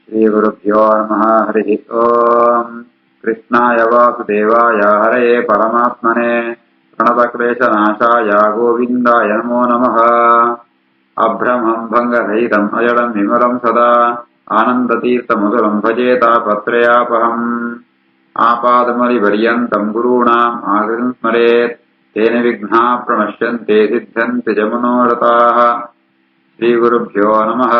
श्रीगुरुभ्यो नमः। हरिः ओम्। कृष्णाय वासुदेवाय हरये परमात्मने प्रणतक्लेशनाशाय गोविन्दाय नमो नमः। अभ्रमं भङ्गरहितम् अजडं विमलं सदा आनन्दतीर्थमधुरं भजेतापत्रयापहम्। आपादमलिपर्यन्तं गुरूणाम् आकृतिं स्मरेत् तेन विघ्नाः प्रणश्यन्ते सिद्ध्यन्ति च मनोरथाः। श्रीगुरुभ्यो नमः।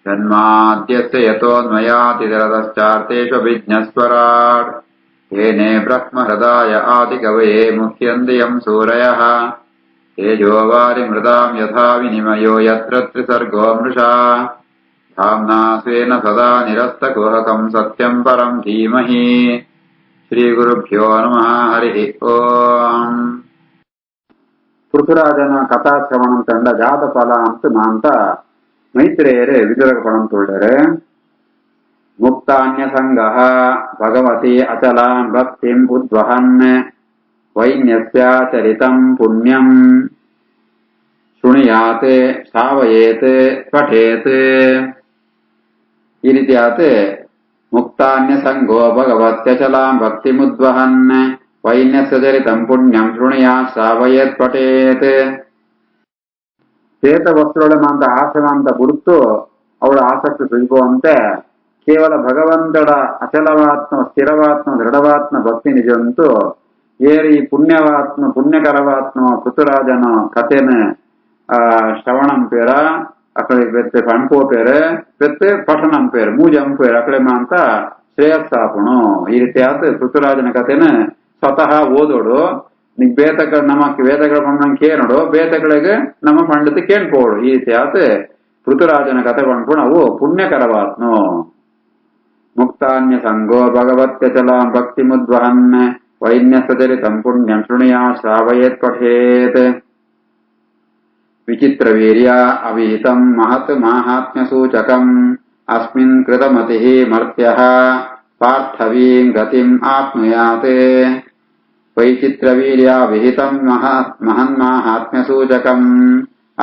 जन्माद्यस्य यतोऽन्वयातिदरतश्चार्तेष्वभिज्ञस्वराट् येने ब्रह्महृदाय आदिकवये मुह्यन्ति यं सूरयः। तेजोवारिमृदां यथा विनिमयो यत्र त्रिसर्गो मृषा धाम्ना स्वेन सदा निरस्तकुहकं सत्यं परं धीमहि। ಶ್ರೀಗುರುಭ್ಯೋ ನಮಃ. ಹರಿ ಓಂ. ಪೃಥುರಾಜನ ಕಥಾಶ್ರವಣಂ ತಂಡ ಜಾತ ಫಲ ಅಂತ ಮೈತ್ರೇಯರೇ ವಿದುರಗ ಪಣಂ ತುಳ್ಳರೆ. ಮುಕ್ತಾನ್ಯ ಸಂಗ ಭಗವತಿ ಅಚಲಾನ್ ಭಕ್ತಿಂ ಉದ್ವಹನ್ ವೈನ್ಯಸ್ಯ ಚರಿತಂ ಪುಣ್ಯಂ ಶೃಣುಯಾತ್ ಶ್ರಾವಯೇತ್ ಪಠೇತ್. ಈ ರೀತಿ ಆತೆ ಮುಕ್ತಾನ್ಯ ಸಂಗೋ ಭಗವತ್ಯಚಲಾಂ ಭಕ್ತಿಮುದ್ವಹನ್ ವೈನ್ಯಸ್ಯ ಚರಿತಂ ಪುಣ್ಯಂ ಶೃಣುಯಾತ್ ಶ್ರಾವಯೇತ್ ಪಠೇತ್. ಶ್ವೇತ ವಸ್ತ್ರೊಳಮಂತ ಆಸೆವಂತ ಬಿಡುತ್ತು ಅವಳ ಆಸಕ್ತಿ ಸುಲಭವಂತೆ ಕೇವಲ ಭಗವಂತಡ ಅಚಲವಾತ್ಮ ಸ್ಥಿರವಾತ್ಮ ದೃಢವಾತ್ಮ ಭಕ್ತಿ ನಿಜವಂತೂ ಏರಿ ಪುಣ್ಯಕರವಾತ್ಮ ಪೃಥುರಾಜನ ಕಥೆನ ಶ್ರವಣಂ ಪೇರ ಅಕಡೆ ಬೆತ್ತೆ ಪಂಪೋ ಪೇರೆ ಬೆತ್ತೆ ಪಠಣಂ ಪೇರು ಮೂಜಂ ಪೇರು ಅಕಡೆ ಮಾಂತ ಶ್ರೇಯಸ್ಸಾಪಣು. ಈ ರೀತಿ ಆತ ಪೃಥುರಾಜನ ಕಥೆನ ಸ್ವತಃ ಓದೋಡು ನಿಗ್ ಬೇತಗಳ ನಮಕ್ ವೇದಗಳ ಪಂಡ್ ಕೇಳೋಡು ಬೇತಗಳಿಗೆ ನಮ್ಮ ಪಂಡಿತ ಕೇಳ್ಕೋಡು. ಈ ರೀತಿ ಆತ ಪೃಥುರಾಜನ ಕಥೆ ಪಂಡ್ಕೊಂಡು ಅವು ಪುಣ್ಯಕರವಾತ್ನು. ಮುಕ್ತಾನ್ಯ ಸಂಗೋ ಭಗವತ್ಯಚಲಾಂ ಭಕ್ತಿ ಮುದ್ವಹನ್ ವೈನ್ಯಸಚರಿತಂ ಪುಣ್ಯಂ ಶೃಣುಯಾತ್ ಶ್ರಾವಯೇತ್ ಪಠೇತ್. ವಿಚಿತ್ರವೀರ್ಯ ಅವಿಹಿತಂ ಮಹತ್ ಮಾಹಾತ್ಮ್ಯ ಸೂಚಕಂ ಅಸ್ಮಿನ್ ಕೃತಮತಿಃ ಮರ್ತ್ಯಃ ಪಾರ್ಥವೀಂ ಗತಿಂ ಆಪ್ನುಯಾತ್. ವೈಚಿತ್ರವೀರ್ಯ ವಿಹಿತಂ ಮಹನ್ಮಾಹಾತ್ಮ್ಯ ಸೂಚಕಂ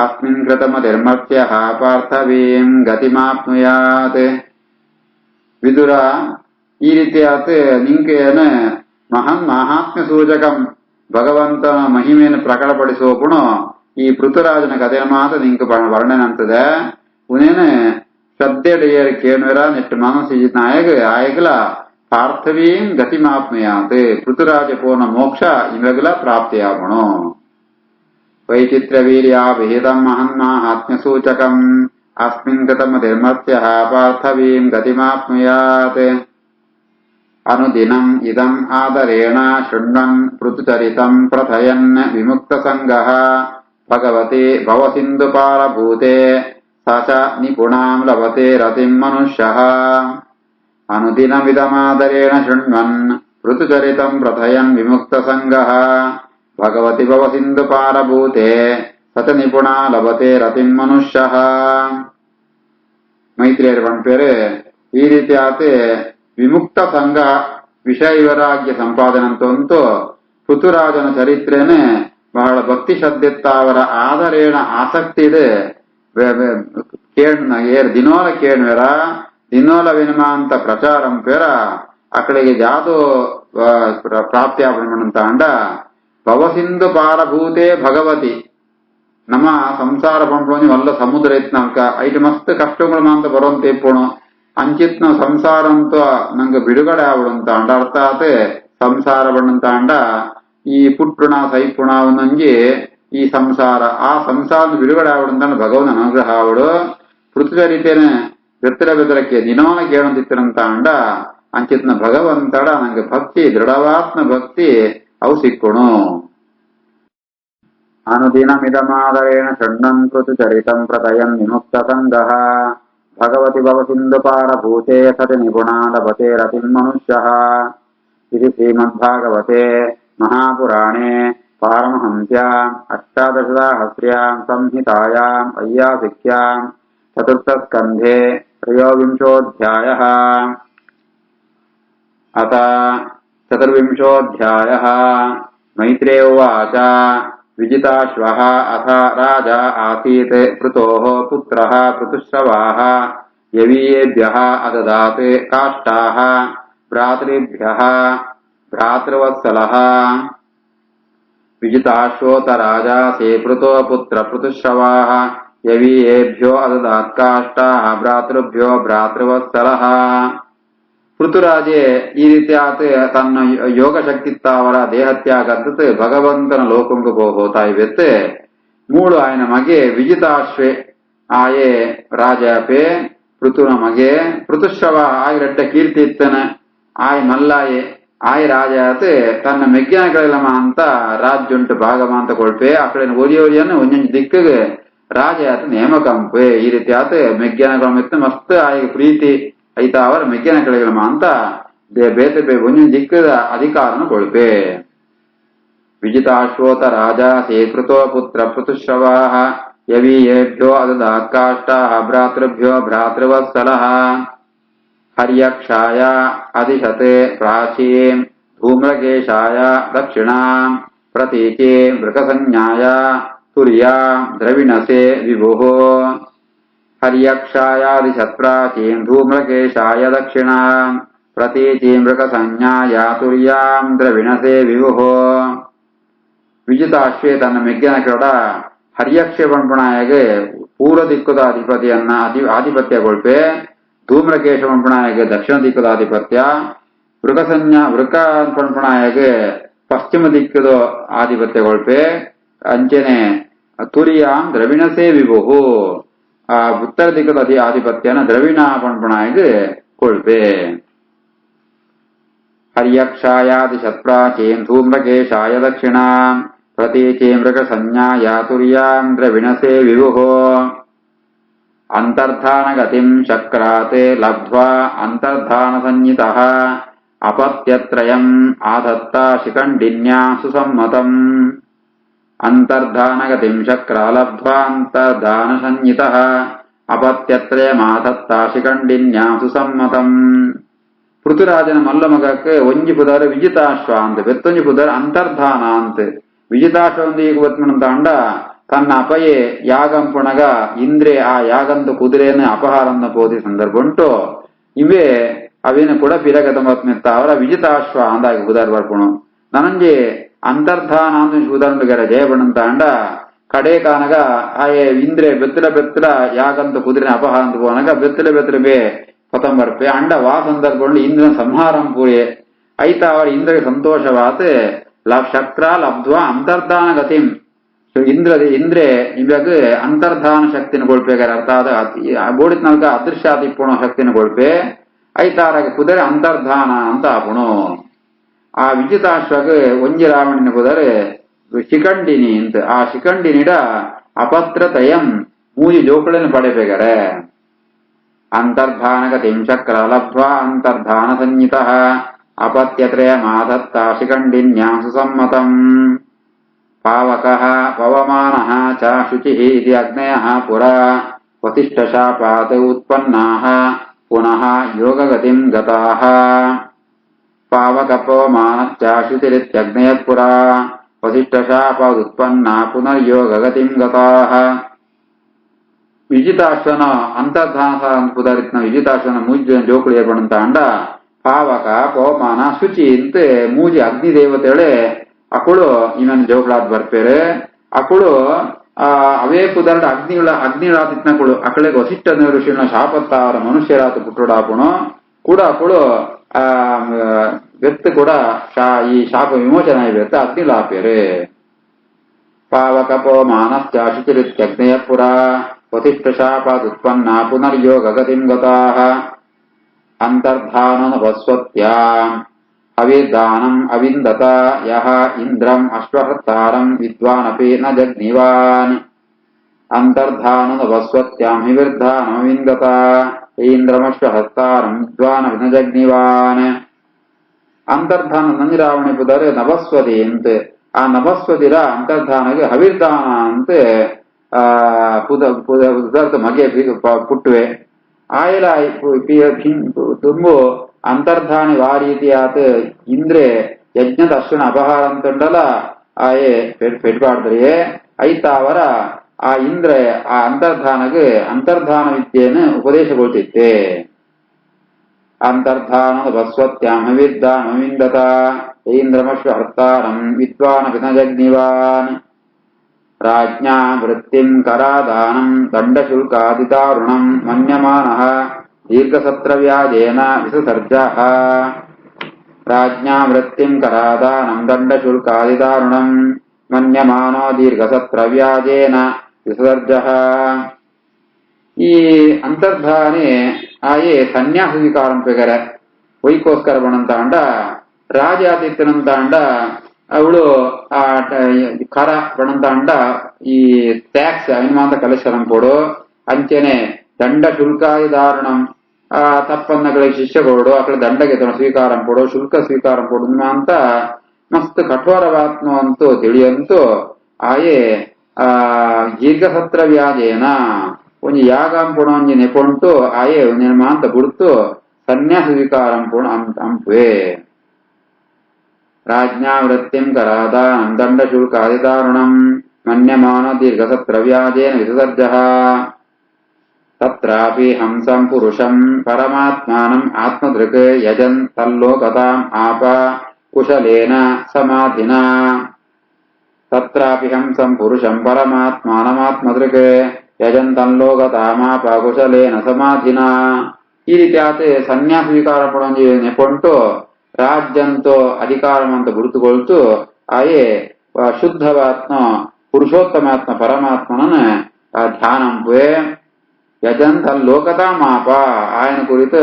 ಅಸ್ಮಿನ್ ಕೃತಮತಿರ್ಮರ್ತ್ಯಃ ಪಾರ್ಥವೀಂ ಗತಿಮಾಪ್ನುಯಾತ್. ವಿದುರ ಈ ರೀತಿಯಾತ್ ನಿಂಕೇನ ಮಹಾನ್ ಮಹಾತ್ಮ್ಯ ಸೂಚಕಂ ಭಗವಂತನ ಮಹಿಮೆಯನ್ನು ಪ್ರಕಟಪಡಿಸುವ ಈ ಪೃಥುರಾಜನ ಕಥೆಯ ಮಾತ್ರ ನಿಂಕ ವರ್ಣನೆ ಅಂತದೆ. ಉನೇನ ಶ್ರದ್ಧೆಡೆಯರ್ ಕೇಳುವರ ನೆಟ್ಟು ಮನಸ್ಸು ನಾಯಕ ಆಯಗಲ ಪಾರ್ಥವೀಂ ಗತಿಮಾಪ್ನುಯಾತ್. ಪೃಥುರಾಜ ಪೂರ್ಣ ಮೋಕ್ಷ ಇವೆಗಲ ಪ್ರಾಪ್ತಿಯಾಗಣು. ವೈಚಿತ್ರವೀರ್ಯ ವಿಹಿತಂ ಮಹನ್ಮಾಹಾತ್ಮ್ಯ ಸೂಚಕಂ ಅಸ್ಮಿನ್ ಕೃತಮತಿರ್ಮರ್ತ್ಯಃ ಪಾರ್ಥವೀಂ ಗತಿಮಾಪ್ನುಯಾತ್. ಅನುದಿನಂ ಇದಂ ಆದರೇಣ ಶೃಣ್ವನ್ ಪೃಥುಚರಿತಂ ಪ್ರಥಯನ್ ವಿಮುಕ್ತ ಸಂಗಃ ಭಗವತಿ ಭವಸಿಂಧುಪಾರಭೂತೆ ಸ ಚ ನಿಪುಣಾಂ ಲಭತೆ ರತಿಂ ಮನುಷ್ಯಃ. ಅನುದಿನಮಿದಮಾದರೇಣ ಶೃಣ್ವನ್ ಪೃಥುಚರಿತಂ ಪ್ರಥಯನ್ ವಿಮುಕ್ತ ಸಂಗಃ ಭಗವತಿ ಭವಸಿಂಧುಪಾರಭೂತೆ ಸ ಚ ನಿಪುಣಾ ಲಭತೆ ರತಿಂ ಮನುಷ್ಯಃ. ಮೈತ್ರಿಯರ ಪಂಪೇರು ಈ ರೀತಿ ಆತೆ ವಿಮುಕ್ತ ಸಂಘ ವಿಷಯ ವೈರಾಗ್ಯ ಸಂಪಾದನಂತಂತೂ ಪೃಥುರಾಜನ ಚರಿತ್ರೆನೆ ಬಹಳ ಭಕ್ತಿ ಶ್ರದ್ಧೆತ್ತ ಅವರ ಆದರೇಣ ಆಸಕ್ತಿ ಇದೆ. ದಿನೋಲ ಕೇಳ್ವೇರ ದಿನೋಲ ವಿನಿಮ ಅಂತ ಪ್ರಚಾರಂ ಪೇರ ಅಕಡೆಗೆ ಜಾದು ಪ್ರಾಪ್ತಿಯಾಪಣಂತ ಅಂಡ ಭವಸಿಂಧು ಪಾರಭೂತೆ ಭಗವತಿ ನಮ್ಮ ಸಂಸಾರ ಪಂಪೋನಿ ವಲ್ಲ ಸಮುದ್ರ ಇತ್ನಲ್ಕ ಐದು ಮಸ್ತ್ ಕಷ್ಟಗಳು ಮಾಂತ ಬರೋಂತ ಇಪ್ಪೋಣ ಅಂಚಿತ್ನ ಸಂಸಾರ ಅಂತ ನಂಗೆ ಬಿಡುಗಡೆ ಆವಡಂತ ಅಂಡ ಅರ್ಥಾತ್ ಸಂಸಾರ ಬಣ್ಣಂತ ಅಂಡ ಈ ಪುಟ್ಪುಣ ಸೈಪುಣ ನಂಗೆ ಈ ಸಂಸಾರ ಆ ಸಂಸಾರದ ಬಿಡುಗಡೆ ಆವಡಂತ ಭಗವನ್ ಅನುಗ್ರಹ ಆವಡು. ಪೃಥ್ವಿಚರಿತೇನ ಬೆತ್ತರ ಬೆದರಕ್ಕೆ ದಿನವನ ಕೇಳಂತಿತ್ತರಂತ ಅಂಡ ಅಂಚಿತ್ನ ಭಗವಂತಡ ನಂಗೆ ಭಕ್ತಿ ದೃಢವಾತ್ಮ ಭಕ್ತಿ ಅವು ಸಿಕ್ಕುಣು. ಅನುದಿನಮಿದಮಾದರೇಣ ಶೃಣ್ವನ್ ಪೃಥುಚರಿತಂ ಪ್ರಥಯನ್ ವಿಮುಕ್ತ ಸಂಗಃ ಭಗವತಿ ಭವಸಿಂಧುಪಾರಭೂತೆ ಸತಿ ನಿಪುಣಾ ಲಭತೆ ರತಿಂ ಮನುಷ್ಯಃ. ಇದು ಶ್ರೀಮದ್ಭಾಗವತೆ ಮಹಾಪುರಾಣೇ ಪಾರಮಹಂಸ್ಯಾಂ ಅಷ್ಟಾದಶಸಾಹಸ್ರ್ಯಾಂ ಸಂಹಿತಾಯಾಂ ವೈಯಾಸಿಕ್ಯಾಂ ಚತುರ್ಥಸ್ಕಂಧೇ ತ್ರಯೋವಿಂಶೋऽಧ್ಯಾಯಃ. ಅಥ ಚತುರ್ವಿಂಶೋऽಧ್ಯಾಯಃ. ಮೈತ್ರೇಯ ಉವಾಚ ವಿಜಿತಾಶ್ವಃ ಅಥ ರಾಜ ಆಸೀತ್ ಪೃತೋಃ ಪುತ್ರಃ ಪೃಥುಶ್ರವಾಃ ಯವೀಯೇಭ್ಯಃ ಅದದಾತ್ ಕಾಷ್ಠಾಃ ಭ್ರಾತೃಭ್ಯಃ ಭ್ರಾತೃವತ್ಸಲಃ ವಿಜಿತಾಶ್ವೋತ ರಾಜಾ ಸೇಪೃತೋ ಪುತ್ರ ಪೃತುಶ್ರವಾಃ ಯವೀಯೇಭ್ಯೋ ಅದದಾತ್ ಕಾಷ್ಠಾಃ ಭ್ರಾತೃಭ್ಯೋ ಭ್ರಾತೃವತ್ಸಲಃ. ಪೃಥುರಾಜೆ ಈ ರೀತಿ ಆತ ತನ್ನ ಯೋಗ ಶಕ್ತಿತ್ತ ಅವರ ದೇಹತ್ಯಾಗ ಅಂತತ್ ಭಗವಂತನ ಲೋಕಂಗೆ ಹೋತಾ ಇವೆತ್ತೆ. ಮೂಳು ಆಯ್ನ ಮಗೆ ವಿಜಿತಾಶ್ವೆ ಆಯೆ ರಾಜಾಪೆ ಪೃಥುನ ಮಗೆ ಪೃಥುಶ್ರವ ಆಯ್ ರಡ್ಡ ಕೀರ್ತಿ ಇತ್ತನ ಆಯ್ ಮಲ್ಲಾಯೆ ಆಯ್ ರಾಜಾತ್ ತನ್ನ ಮೆಗ್ಗಿನಗಳೆಲ್ಲಮ ಅಂತ ರಾಜ್ಯುಂಟು ಭಾಗಮ ಅಂತ ಕೊಳ್ಪೆ ಅಕಡೆ ಓದಿಯೋರಿಯನ್ನು ಒಂದೊಂದು ದಿಕ್ಕಿಗೆ ರಾಜಾತ್ ನೇಮಕಂಪೆ. ಈ ರೀತಿ ಆತ ಮೆಗ್ಗಿನಗಳ ಮೆತ್ತ ಮಸ್ತ್ ಆಯ್ಗೆ ಪ್ರೀತಿ ಐತಾ ಅವರ ಮೆಗ್ಗಿನಗಳೆಲ್ಲಮ ಅಂತ ಬೇತೆ ಒಂದೊಂದು ದಿಕ್ಕದ ಅಧಿಕಾರನ ಕೊಳ್ಪೆ. ವಿಜಿತಾಶ್ವೋತ ರಾಜಾ ಸೇಕೃತೋ ಪುತ್ರ ಪೃತುಶ್ರವಾಃ ಯವೀಯೇಭ್ಯೋ ಅದದಾತ್ ಕಾಷ್ಠಾಃ ಭ್ರಾತೃಭ್ಯೋ ಭ್ರಾತೃವತ್ಸಲಃ. ಹರ್ಯಕ್ಷಾಯ ಅದಿಶತೆ ಪ್ರಾಚೀಂ ಧೂಮ್ರಕೇಶಾಯ ದಕ್ಷಿಣಾಂ ಪ್ರತೀಚೀಂ ಮೃಗಸಂಜ್ಞಾಯ ತುರ್ಯಾಂ ದ್ರವಿಣಸೆ ವಿಭುಃ. ಹರ್ಯಕ್ಷಾಯಾದಿಶತ್ ಪ್ರಾಚೀಂ ಧೂಮ್ರಕೇಶಾಯ ದಕ್ಷಿಣಾಂ ಪ್ರತೀಚೀಂ ಮೃಗಸಂಜ್ಞಾಯ ತುರ್ಯಾಂ ದ್ರವಿಣಸೆ ವಿಭುಃ. ವಿಜಿತಾಶ್ವೇ ತನ್ನ ಮೆಗ್ಗಿನ ಹರ್ಯಕ್ಷ ಪಂಪಣಾಯಗೆ ಪೂರ್ವ ದಿಕ್ಕದ ಅಧಿಪತಿಯನ್ನ ಆಧಿಪತ್ಯಗೊಳ್ಪೆ. ಧೂಮ್ರಕೇಶ ಪಂಪಣಾಯಗೆ ದಕ್ಷಿಣ ದಿಕ್ಕದ ಆಧಿಪತ್ಯ. ವೃಕ ಪಂಪಣಾಯಗೆ ಪಶ್ಚಿಮ ದಿಕ್ಕದ ಆಧಿಪತ್ಯಗೊಳ್ಪೆ. ಅಂಚನೆ ತುರಿಯಾಂ ದ್ರವಿಣಸೇ ವಿಭುಹು ಆ ಉತ್ತರ ದಿಕ್ಕದ ಆಧಿಪತ್ಯನ ದ್ರವಿಣ ಪಂಪಣಾಯಗೆ ಕೊಳ್ಪೆ. ಹರ್ಯಕ್ಷಾಯಾದಿಶತ್ ಪ್ರಾಚೀಂ ಧೂಮ್ರಕೇಶಾಯ ದಕ್ಷಿಣಾಂ ಪ್ರತೀಚೀಂ ಮೃಗಸಂಜ್ಞಾಯ ತುರ್ಯಾಂ ದ್ರವಿಣಸೆ ವಿಭುಃ. ಅಂತರ್ಧಾನಗತಿಂ ಚಕ್ರಾತ್ ಲಬ್ಧ್ವಾ ಅಂತರ್ಧಾನಸಂಜ್ಞಿತಃ ಅಪತ್ಯತ್ರಯಂ ಆಧತ್ತ ಶಿಖಂಡಿನ್ಯಾ ಸುಸಮ್ಮತಂ. ಅಂತರ್ಧಾನಗತಿಂ ಚಕ್ರ ಲಬ್ಧ್ವಾ ಅಂತರ್ಧಾನಸಂಜ್ಞಿತಃ ಅಪತ್ಯತ್ರಯಮಾಧತ್ತ ಶಿಖಂಡಿನ್ಯಾ ಸುಸಮ್ಮತಂ. ಪೃಥುರಾಜನ ಮಲ್ಲ ಮಗಕ್ಕೆ ಒಂಜಿ ಪುದರ್ ವಿಜಿತಾಶ್ವ ಅಂತ ಬೆತ್ತೊಂಜಿ ಪುದರ್ ಅಂತರ್ಧಾನ ಅಂತ. ವಿಜಿತಾಶ್ವ ಈಗ ಬತ್ಮನಂತ ಅಂಡ ತನ್ನ ಅಪಯೆ ಯಾಗಂಪುಣಗ ಇಂದ್ರೆ ಆ ಯಾಗಂತ ಕುದುರೆಯನ್ನು ಅಪಹಾರನ್ನ ಪೋದಿ ಸಂದರ್ಭ ಉಂಟು. ಇವೇ ಅವೇನು ಕೂಡ ಪಿರಗತ ಮತ್ಮೆತ್ತ ಅವರ ವಿಜಿತಾಶ್ವ ಅಂದಾಗಿ ಪುದರ್ ಬರ್ಪುಣು. ನನಂಜೆ ಅಂತರ್ಧಾನ ಅಂತ ಉದಾಹರಣೆಗಾರ ಜಯಬಣ್ಣಂತ ಅಂಡ ಕಡೆ ಕಾನಗ ಆಯೆ ಇಂದ್ರೆ ಬೆತ್ತಲ ಬೆತ್ತಲ ಯಾಗಂತ ಕುದುರೆ ಅಪಹಾರ ಅಂತ ಪೋನಗ ಬೆತ್ತಲೆ ಬೆತ್ತಲೆ ಬೇ ಪತಂಬರ್ಪೆ ಅಂಡ ವಾ ಸಂದರ್ಭ ಇಂದ್ರನ ಸಂಹಾರಂ ಪೂಯೆ ಐತ ಅವರ ಇಂದ್ರಗೆ ಸಂತೋಷವಾತ ಶಕ್ರ ಲಬ್ಧ್ವಾ ಅಂತರ್ಧಾನ ಗತಿಂ. ಇಂದ್ರೆ ಇವಾಗ ಅಂತರ್ಧಾನ ಶಕ್ತಿನ ಕೊಳ್ಪೇಗಾರ ಅರ್ಥ ಆದ ಬೋಡಿತ್ ನಲ್ಕ ಅದೃಶ್ಯಾತಿಪುಣ ಶಕ್ತಿನ ಕೊಳ್ಪೆ ಐತಾರಾಗ ಕುದರೆ ಅಂತರ್ಧಾನ ಅಂತ ಆಪುಣು. ಆ ವಿಜಿತಾಶ್ವಗ ಒಂಜಿ ರಾವಣನ ಕುದರೆ ಶಿಖಂಡಿನಿ ಅಂತ. ಆ ಶಿಖಂಡಿನಿಡ ಅಪತ್ರತಯಂ ಮೂಜಿ ಜೋಕಳನ್ನು ಪಡೆಬೇಕಾರೆ. ಅಂತರ್ಧಾನಗತಿಂ ಚಕ್ರ ಲಬ್ಧ್ವಾ ಅಂತರ್ಧಾನ ಸಂಜ್ಞಿತಃ ಅಪತ್ಯತ್ರಯಮಾಧತ್ತ ಶಿಖಂಡಿನ್ಯಾ ಸುಸಮ್ಮತಂ. ಪಾವಕಃ ಪವಮಾನಃ ಚ ಶುಚಿಃ ಇತಿ ಅಗ್ನಯಃ ಪುರಾ ವಸಿಷ್ಠಶಾಪಾತ್ ಉತ್ಪನ್ನಾಃ ಪುನಃ ಯೋಗಗತಿಂ ಗತಾಃ. ಪಾವಕ ಪವಮಾನಶ್ಚ ಶುಚಿರಿತ್ಯಗ್ನಯಃ ಪುರಾ ವಸಿಷ್ಠಶಾಪಾತ್ ಉತ್ಪನ್ನಾ ಪುನರ್ಯೋಗಗತಿಂ ಗತಾಃ. ವಿಜಿತಾಶ್ವನ ಅಂತರ್ಧಾನ ಪುದರಿತ್ನ ವಿಜಿತಾಶ್ವನ ಮೂಜಿ ಜೋಕುಳಿ ಏರ್ಪಡಂತ ಅಂಡ ಪಾವಕ ಪವಮಾನ ಶುಚಿ ಅಂತ ಮೂಜಿ ಅಗ್ನಿ ದೇವತೆಗಳೇ ಅಕುಳು ಇವನ್ ಜೋಕುಳಾದ್ ಬರ್ಪೇರೆ. ಅಕುಳು ಅವೇ ಪುದರ್ಡ ಅಗ್ನಿಳಾದಿತ್ನಕುಳು ಅಕಳೆಗೆ ವಸಿಷ್ಠ ಋಷಿನ ಶಾಪತ್ತ ಅವರ ಮನುಷ್ಯರಾತ ಪುಟ್ಟುಡಾಪುಣು ಕೂಡ ಅಕುಳು ವ್ಯಕ್ತಿ ಕೂಡ ಈ ಶಾಪ ವಿಮೋಚನ ಇವೆತ್ತ ಅಗ್ನಿಲಾಪೇರೆ. ಪಾವಕ ಪವಮಾನಶ್ಚ ಶುಚಿರಿತ್ಯಗ್ನಯಃ ಪುರಾ ವಸಿಷ್ಠಶಾಪಾತ್ ಉತ್ಪನ್ನಾ ಪುನರ್ಯೋಗಗತಿಂ ಗತಾಃ. ಅಂತರ್ಧಾನನಭಸ್ವತ್ಯಾಂ ಅವಿರ್ದಾನಂ ಅವಿಂದತ ಯಹ ಇಂದ್ರಂ ಅಶ್ವಹರ್ತಾರಂ ವಿದ್ವಾನಪಿ ನ ಜಗ್ನಿವಾನ್. ಅಂತರ್ಧಾನನಭಸ್ವತ್ಯಾಂ ಹಿವಿರ್ಧಾನಮವಿಂದತ ಇಂದ್ರಮಶ್ವಹರ್ತಾರಂ ವಿದ್ವಾನಪಿ ನ ಜಗ್ನಿವಾನ್. ಅಂತರ್ಧಾನ ನಂದಿರಾವಣಿ ಪುದರೆ ನಭಸ್ವತಿ ಅಂತ. ಆ ನಭಸ್ವತಿರ ಅಂತರ್ಧಾನಗೆ ಹವಿರ್ದಾನ ಅಂತ ಪುದರ್ತ ಮಗೆ ಪುಟ್ಟುವೆ ಆಯಲ ತುಂಬು ಅಂತರ್ಧಾನಿ ವಾ ರೀತಿಯಾತ ಇಂದ್ರೆ ಯಜ್ಞದ ಅಶ್ವನ ಅಪಹಾರ ಅಂತಂಡಲ ಆಯೆ ಪೆಟ್ಪಾಡ್ದ್ರಿಯೇ ಐತ ಅವರ ಆ ಇಂದ್ರ ಆ ಅಂತರ್ಧಾನ ವಿದ್ಯೆಯನ್ನು ಉಪದೇಶಗೊಳ್ತಿತ್ತೆ. ಅಂತರ್ಧಾನದ ಬಸ್ವತ್ಯಾಂ ಹವಿರ್ಧಾನಮಿಂದತ ಇಂದ್ರಮಶ್ವ ಹರ್ತಾರಂ ವಿದ್ವಾನ್ ಪಿತಜಗ್ನಿವಾನ್ ರಾಜ್ಞಾ ವೃತ್ತಿಂ ಕರಾದಾನಂ ದಂಡಶುಲ್ಕಾದಿದಾರುಣಂ ಮನ್ಯಮಾನಃ ದೀರ್ಘಸತ್ರವ್ಯಾಜೇನ ವಿಸಸರ್ಜಃ. ರಾಜ್ಞಾ ವೃತ್ತಿಂ ಕರಾದಾನಂ ದಂಡಶುಲ್ಕಾದಿದಾರುಣಂ ಮನ್ಯಮಾನೋ ದೀರ್ಘಸತ್ರವ್ಯಾಜೇನ ವಿಸರ್ಜಃ. ಈ ಅಂತರ್ಧಾನೆ ಆಯೇ ಸನ್ಯಾಸ ಸ್ವೀಕಾರಂ ಪೆಗರ ವೈಕೋಸ್ಕರ ಬಣಂತಾಂಡ ರಾಜಾತಿಥ್ಯನಂತಾಂಡ ಅವಳು ಆ ಕರ ಬಣಂತಾಂಡ ಈ ಟ್ಯಾಕ್ಸ್ ಅನುಮಾನ ಕಲೆಕ್ಷನ್ ಕೊಡು ಅಂಚೆನೆ ದಂಡ ಶುಲ್ಕಾದಿ ದಾರುಣಂ ಆ ತಪ್ಪನ್ನಗಳಿಗೆ ಶಿಷ್ಯ ಕೊಡು ಅక్కడ ದಂಡಗೆ ಸ್ವೀಕಾರಂ ಕೊಡು ಶುಲ್ಕ ಸ್ವೀಕಾರಂ ಕೊಡು ಅಂತ ಮಸ್ತ್ ಕಠೋರವಾತ್ಮ ಅಂತೂ ತಿಳಿಯಂತೂ ಆಯೇ ದೀರ್ಘಸತ್ರ ವ್ಯಾಜೇನ ಒಂಜಿ ಯಾಗಂ ಪುಣ ಒಂಜಿ ನೆಪೊಂಟು ಆಯೇ ನಿರ್ಮಾಂತ ಬಿಡ್ತು ಸನ್ಯಾಸ ಸ್ವೀಕಾರಂ ಪುಣ ಅಂಪುವೆ. ರಾಜ್ಞಾ ವೃತ್ತಿಂ ಕರಾದಾನಂ ದಂಡ ಶುಲ್ಕಾದಿದಾರುಣಂ ಮನ್ಯಮಾನೋ ದೀರ್ಘಸತ್ರ ವ್ಯಾಜೇನ ವಿಸರ್ಜಃ. ತತ್ರಾಪಿ ಹಂಸಂ ಪುರುಷಂ ಪರಮಾತ್ಮಾನಂ ಆತ್ಮದೃಕ್ ಯಜನ್ ತಲ್ಲೋಕತಾಂ ಆಪ ಕುಶಲೇನ ಸಮಾಧಿನಾ. ತತ್ರಾಪಿ ಹಂಸಂ ಪುರುಷಂ ಪರಮಾತ್ಮಾನಮಾತ್ಮದೃಕ್ ಯಜನ್ ತಲ್ಲೋಕತಾಮಾಪ ಕುಶಲೇನ ಸಮಾಧಿನಾ. ಈ ರೀತಿ ಆತ ಸನ್ಯಾಸ ಸ್ವೀಕಾರ ಪಡೊಂಜಿ ನೆಪೊಂಟು ರಾಜ್ಯಂತೋ ಅಧಿಕಾರಮಂತ ಗುರುತುಗೊಳ್ತು ಆಯೇ ಶುದ್ಧವಾತ್ಮ ಪುರುಷೋತ್ತಮಾತ್ಮ ಪರಮಾತ್ಮನ ಧ್ಯಾನಂಪುವೆ. ಯಜನ್ ತಲ್ಲೋಕತಾಮಾಪ ఆయన ಕುರಿತು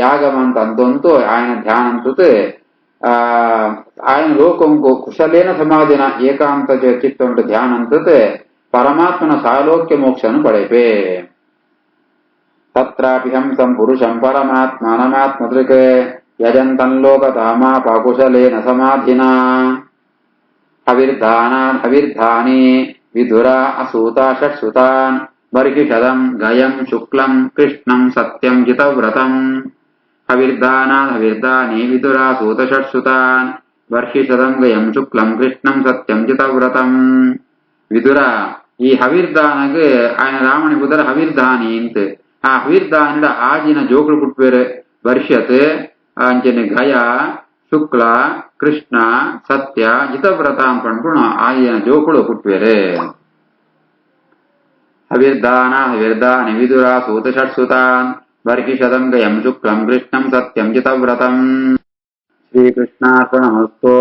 యాగమంత అంతొంతు ఆయన ధ్యానంతు ఆయన లోకంకు కుశలేన సమాధిన ఏకాంత చిత్తంటు ధ్యానంతు పరమాత్మన సాలోక్య మోక్షను పడైపే. తత్రాపి హంసం పురుషం పరమాత్మానమాత్మదృక్ యజన్ తన్లోకతామాప కుశలేన సమాధినా. హవిర్ధాని విదుర అసూత షట్సుతాన్ బర్హిషదం గయం శుక్లం కృష్ణం సత్యం జితవ్రతం. హవిర్ధాని విదురాసూత షట్సుతాన్ బర్హిషదం గయం శుక్లం కృష్ణం సత్యం జితవ్రతం. ವಿದುರ ಈ ಹವಿರ್ದಾನಗ ಆಯನ ರಾಮನಿ ಬುಧರ ಹವಿರ್ದಾನಿ ಅಂತ ಆ ಹವಿರ್ದಾನಿಡ ಆಜಿನ ಜೋಕುಳು ಪುಟ್ಬೇರೆ ವರ್ಷತ್ ಅಂಚನೆ ಗಯ ಶುಕ್ಲ ಕೃಷ್ಣ ಸತ್ಯ ಜಿತವ್ರತ ಅನ್ಕೊಂಡು ಆಜಿನ ಜೋಕುಳು ಪುಟ್ಬೇರೆ. ಹವಿರ್ದಾನಿ ವಿದುರ ಸೂತ ಷಟ್ಸುತಾನ್ ಬರ್ಹಿಷದಂ ಗಯಂ ಶುಕ್ಲಂ ಕೃಷ್ಣಂ ಸತ್ಯಂ ಜಿತವ್ರತಂ. ಶ್ರೀಕೃಷ್ಣಾರ್ಪಣಮಸ್ತು.